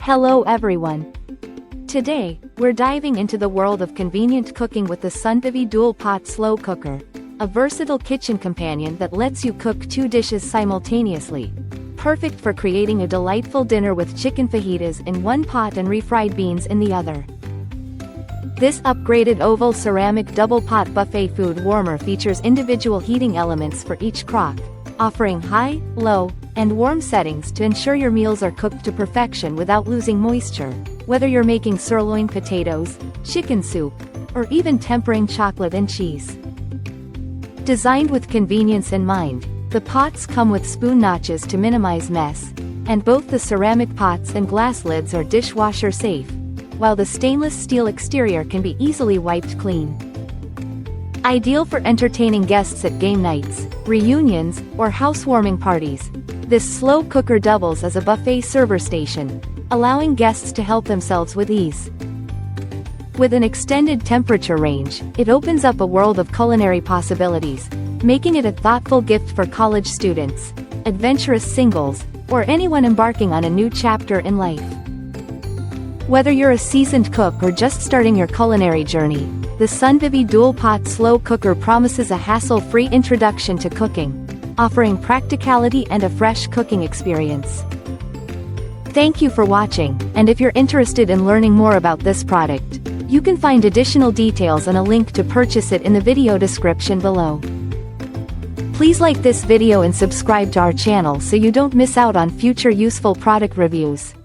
Hello everyone. Today, we're diving into the world of convenient cooking with the Sunvivi Dual Pot Slow Cooker, a versatile kitchen companion that lets you cook 2 dishes simultaneously. Perfect for creating a delightful dinner with chicken fajitas in one pot and refried beans in the other. This upgraded oval ceramic double pot buffet food warmer features individual heating elements for each crock, offering high, low, and warm settings to ensure your meals are cooked to perfection without losing moisture. Whether you're making sirloin potatoes, chicken soup, or even tempering chocolate and cheese. Designed with convenience in mind, the pots come with spoon notches to minimize mess, and both the ceramic pots and glass lids are dishwasher safe, while the stainless steel exterior can be easily wiped clean. Ideal for entertaining guests at game nights, reunions, or housewarming parties, this slow cooker doubles as a buffet server station, allowing guests to help themselves with ease. With an extended temperature range, it opens up a world of culinary possibilities, making it a thoughtful gift for college students, adventurous singles, or anyone embarking on a new chapter in life. Whether you're a seasoned cook or just starting your culinary journey, the Sunvivi Dual Pot Slow Cooker promises a hassle-free introduction to cooking, offering practicality and a fresh cooking experience. Thank you for watching, and if you're interested in learning more about this product, you can find additional details and a link to purchase it in the video description below. Please like this video and subscribe to our channel so you don't miss out on future useful product reviews.